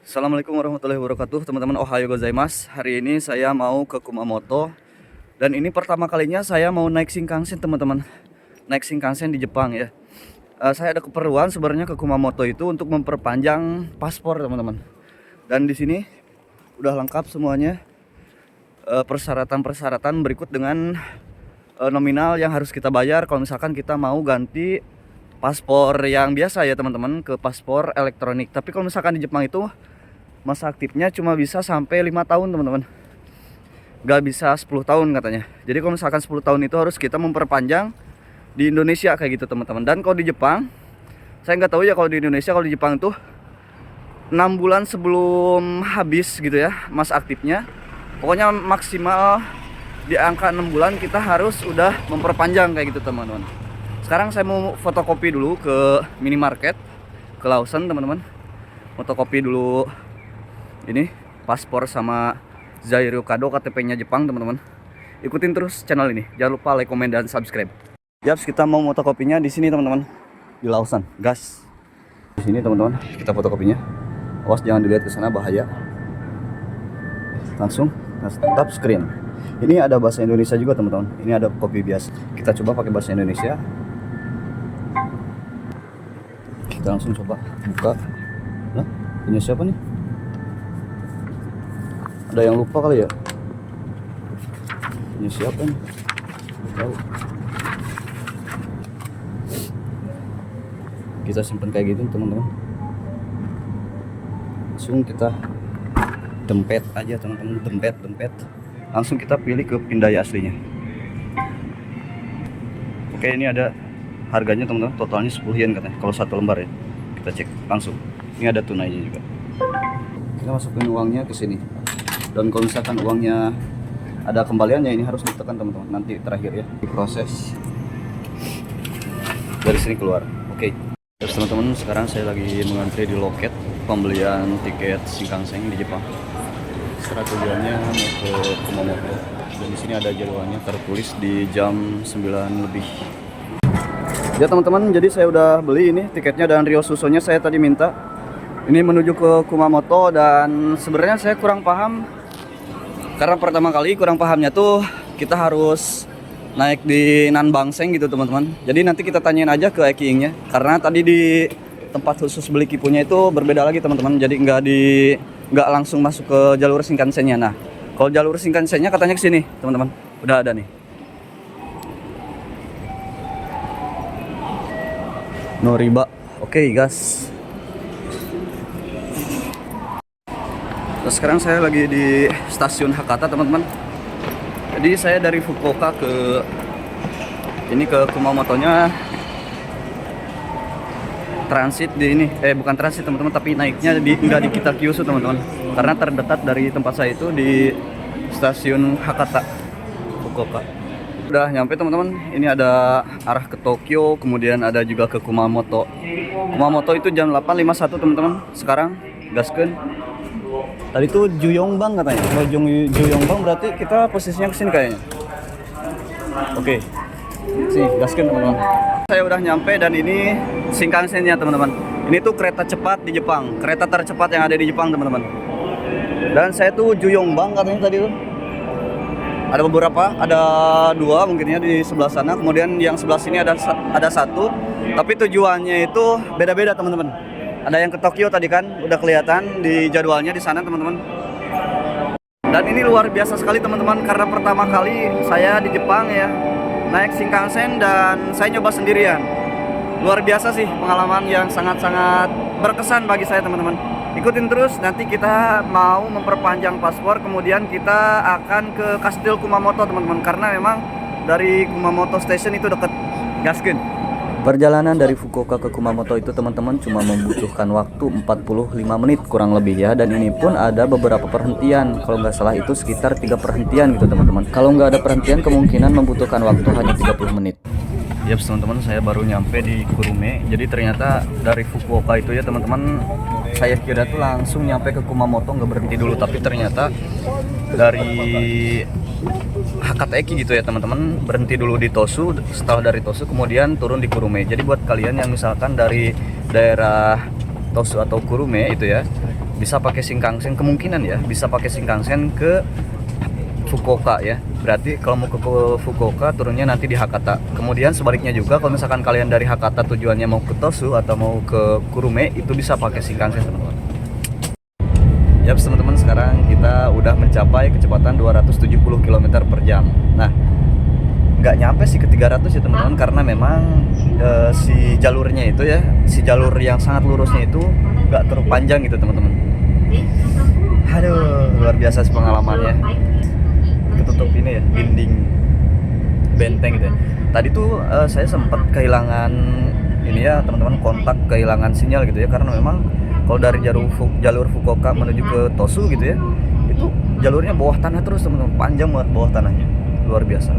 Assalamualaikum warahmatullahi wabarakatuh, teman-teman. Ohayo gozaimasu. Hari ini saya mau ke Kumamoto dan ini pertama kalinya saya mau naik Shinkansen, teman-teman. Naik Shinkansen di Jepang ya. Saya ada keperluan sebenarnya ke Kumamoto itu untuk memperpanjang paspor, teman-teman. Dan di sini udah lengkap semuanya. Persyaratan-persyaratan berikut dengan nominal yang harus kita bayar kalau misalkan kita mau ganti paspor yang biasa ya, teman-teman, ke paspor elektronik. Tapi kalau misalkan di Jepang itu masa aktifnya cuma bisa sampai 5 tahun, teman-teman. Gak bisa 10 tahun katanya. Jadi kalau misalkan 10 tahun itu harus kita memperpanjang di Indonesia kayak gitu, teman-teman. Dan kalau di Jepang, saya nggak tahu ya kalau di Indonesia. Kalau di Jepang tuh 6 bulan sebelum habis gitu ya masa aktifnya. Pokoknya maksimal di angka 6 bulan kita harus udah memperpanjang kayak gitu, teman-teman. Sekarang saya mau fotokopi dulu ke minimarket, ke Lawson, teman-teman. Fotokopi dulu ini paspor sama Zairukado KTP-nya Jepang, teman-teman. Ikutin terus channel ini. Jangan lupa like, komen, dan subscribe. Yaps, kita mau fotokopinya di sini, teman-teman. Di Lawson, gas. Di sini, teman-teman, kita fotokopinya. Awas jangan dilihat ke sana, bahaya. Langsung tap screen. Ini ada bahasa Indonesia juga, teman-teman. Ini ada kopi biasa. Kita coba pakai bahasa Indonesia. Kita langsung coba buka. Nah, punya siapa nih? Ada yang lupa kali ya? Punya siapa nih? Tahu. Kita simpan kayak gitu, teman-teman. Langsung kita dempet aja, teman-teman. Dempet. Langsung kita pilih ke pindai aslinya. Oke, ini ada harganya, teman-teman. Totalnya 10 yen katanya kalau satu lembar ya. Kita cek langsung. Ini ada tunainya juga. Kita masukin uangnya ke sini. Dan kalau misalkan uangnya ada kembaliannya, ini harus ditekan, teman-teman. Nanti terakhir ya diproses. Dari sini keluar. Oke. Terus teman-teman, sekarang saya lagi mengantri di loket pembelian tiket Shinkansen di Jepang. Sekarang tujuannya mau ke Kumamoto. Dan di sini ada jadwalnya tertulis di jam 9 lebih. Ya teman-teman, jadi saya udah beli ini tiketnya dan Rio Susonya saya tadi minta. Ini menuju ke Kumamoto dan sebenarnya saya kurang paham. Karena pertama kali kurang pahamnya tuh kita harus naik di Nanbangseng gitu, teman-teman. Jadi nanti kita tanyain aja ke Ekiingnya. Karena tadi di tempat khusus beli kipunya itu berbeda lagi, teman-teman. Jadi nggak langsung masuk ke jalur Shinkansennya. Nah, kalau jalur Shinkansennya katanya ke sini, teman-teman. Udah ada nih. Noriba. Oke, guys. Terus sekarang saya lagi di stasiun Hakata, teman-teman. Jadi saya dari Fukuoka ke Kumamotonya transit di ini. Bukan transit, teman-teman, tapi naiknya nggak di Kitakyushu, teman-teman. Karena terdekat dari tempat saya itu di stasiun Hakata, Fukuoka. Udah nyampe, teman-teman. Ini ada arah ke Tokyo, kemudian ada juga ke Kumamoto. Kumamoto itu jam 8.51, teman-teman. Sekarang gaskeun. Tadi tuh Juyongbang katanya. Kalau Juyongbang berarti kita posisinya kesini kayaknya. Oke. Sih, gaskeun, teman-teman. Saya udah nyampe dan ini Shinkansen-nya, teman-teman. Ini tuh kereta cepat di Jepang. Kereta tercepat yang ada di Jepang, teman-teman. Dan saya tuh Juyongbang katanya tadi tuh. Ada beberapa, ada 2 mungkin ya di sebelah sana. Kemudian yang sebelah sini ada 1. Tapi tujuannya itu beda-beda, teman-teman. Ada yang ke Tokyo tadi kan, udah kelihatan di jadwalnya di sana, teman-teman. Dan ini luar biasa sekali, teman-teman, karena pertama kali saya di Jepang ya, naik Shinkansen dan saya nyoba sendirian. Luar biasa sih, pengalaman yang sangat-sangat berkesan bagi saya, teman-teman. Ikutin terus, nanti kita mau memperpanjang paspor, kemudian kita akan ke Kastil Kumamoto, teman-teman, karena memang dari Kumamoto Station itu deket. Gaskeun. Perjalanan dari Fukuoka ke Kumamoto itu, teman-teman, cuma membutuhkan waktu 45 menit kurang lebih ya. Dan ini pun ada beberapa perhentian. Kalau nggak salah itu sekitar 3 perhentian gitu, teman-teman. Kalau nggak ada perhentian, kemungkinan membutuhkan waktu hanya 30 menit. Yap, teman-teman, saya baru nyampe di Kurume. Jadi ternyata dari Fukuoka itu ya, teman-teman, saya kira tuh langsung nyampe ke Kumamoto, nggak berhenti dulu. Tapi ternyata dari Hakata Eki gitu ya, teman-teman, berhenti dulu di Tosu. Setelah dari Tosu kemudian turun di Kurume. Jadi buat kalian yang misalkan dari daerah Tosu atau Kurume itu ya, bisa pakai Shinkansen, kemungkinan ya bisa pakai Shinkansen ke Fukuoka ya. Berarti kalau mau ke Fukuoka turunnya nanti di Hakata. Kemudian sebaliknya juga kalau misalkan kalian dari Hakata tujuannya mau ke Tosu atau mau ke Kurume, itu bisa pakai Shinkansen teman-teman. Yap teman-teman, sekarang kita udah mencapai kecepatan 270 km per jam. Nah, nggak nyampe sih ke 300 ya teman-teman, karena memang si jalurnya itu ya, si jalur yang sangat lurusnya itu nggak terlalu panjang gitu teman-teman. Aduh, luar biasa sih pengalamannya. Ketutup ini ya, dinding benteng gitu ya. Tadi tuh saya sempat kehilangan ini ya teman-teman, kontak, kehilangan sinyal gitu ya, karena memang kalau dari jalur Fukuoka menuju ke Tosu gitu ya, itu jalurnya bawah tanah terus teman-teman, panjang banget bawah tanahnya, luar biasa.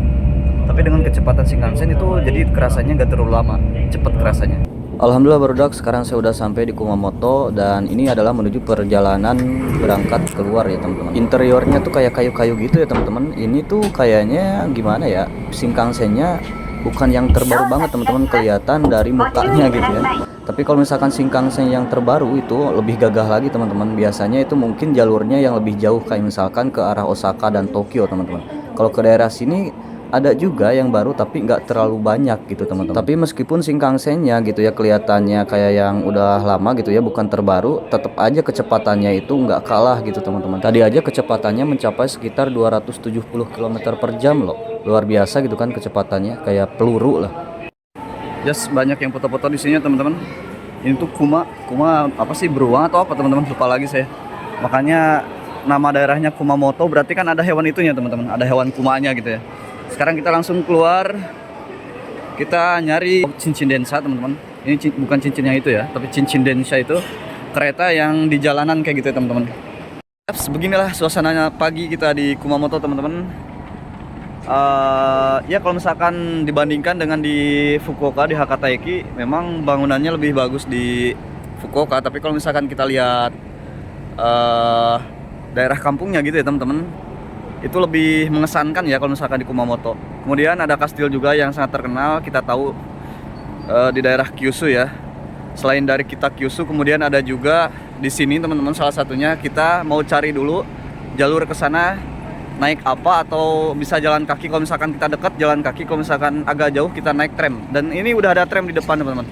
Tapi dengan kecepatan Shinkansen itu jadi kerasanya nggak terlalu lama, cepet kerasanya. Alhamdulillah barudak, sekarang saya udah sampai di Kumamoto dan ini adalah menuju perjalanan berangkat keluar ya teman-teman. Interiornya tuh kayak kayu-kayu gitu ya teman-teman. Ini tuh kayaknya gimana ya, Shinkansennya bukan yang terbaru banget teman-teman, kelihatan dari mukanya gitu ya. Tapi kalau misalkan Shinkansen yang terbaru itu lebih gagah lagi teman-teman. Biasanya itu mungkin jalurnya yang lebih jauh, kayak misalkan ke arah Osaka dan Tokyo teman-teman. Kalau ke daerah sini ada juga yang baru tapi nggak terlalu banyak gitu teman-teman. Tapi meskipun Shinkansennya gitu ya kelihatannya kayak yang udah lama gitu ya, bukan terbaru, tetap aja kecepatannya itu nggak kalah gitu teman-teman. Tadi aja kecepatannya mencapai sekitar 270 km per jam loh. Luar biasa gitu kan kecepatannya, kayak peluru lah. Just banyak yang foto-foto di sini teman-teman. Ini tuh kuma apa sih, beruang atau apa teman-teman, lupa lagi saya. Makanya nama daerahnya Kumamoto, berarti kan ada hewan itunya teman-teman, ada hewan kumanya gitu ya. Sekarang kita langsung keluar, kita nyari cincin densa teman-teman. Ini bukan cincin yang itu ya, tapi cincin densa itu kereta yang di jalanan kayak gitu ya teman-teman. Beginilah suasananya pagi kita di Kumamoto teman-teman. Ya kalau misalkan dibandingkan dengan di Fukuoka, di Hakata Eki, memang bangunannya lebih bagus di Fukuoka. Tapi kalau misalkan kita lihat daerah kampungnya gitu ya teman-teman, itu lebih mengesankan ya kalau misalkan di Kumamoto. Kemudian ada kastil juga yang sangat terkenal, kita tahu di daerah Kyushu ya. Selain dari kita Kyushu, kemudian ada juga di sini teman-teman, salah satunya kita mau cari dulu jalur ke sana naik apa, atau bisa jalan kaki. Kalau misalkan kita dekat jalan kaki, kalau misalkan agak jauh kita naik tram. Dan ini udah ada tram di depan teman-teman.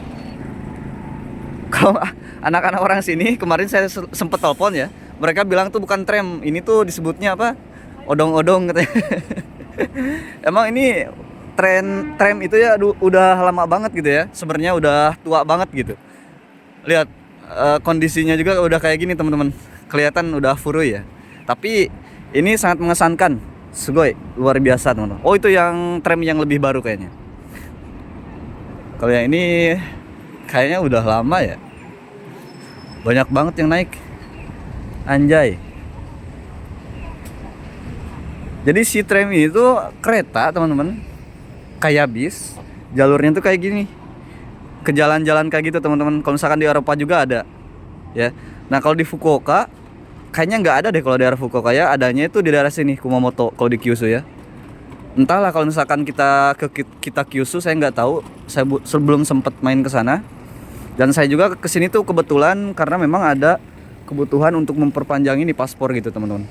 Kalau anak-anak orang sini kemarin saya sempet telepon ya, mereka bilang tuh bukan tram, ini tuh disebutnya apa, odong-odong katanya. Emang ini tram itu ya udah lama banget gitu ya, sebenarnya udah tua banget gitu. Lihat kondisinya juga udah kayak gini teman-teman, kelihatan udah furui ya. Tapi ini sangat mengesankan, sugoi, luar biasa teman-teman. Oh itu yang tram yang lebih baru kayaknya. Kalau yang ini kayaknya udah lama ya. Banyak banget yang naik, anjay. Jadi si tram itu kereta teman-teman, kayak bis, jalurnya tuh kayak gini, ke jalan-jalan kayak gitu teman-teman. Kalau misalkan di Eropa juga ada ya. Nah kalau di Fukuoka kayaknya nggak ada deh. Kalau daerah Fukuoka ya adanya itu di daerah sini Kumamoto, kalau di Kyushu ya. Entahlah kalau misalkan kita Kyushu, saya nggak tahu, saya sebelum sempat main ke sana. Dan saya juga ke sini tuh kebetulan karena memang ada kebutuhan untuk memperpanjang ini paspor gitu teman-teman.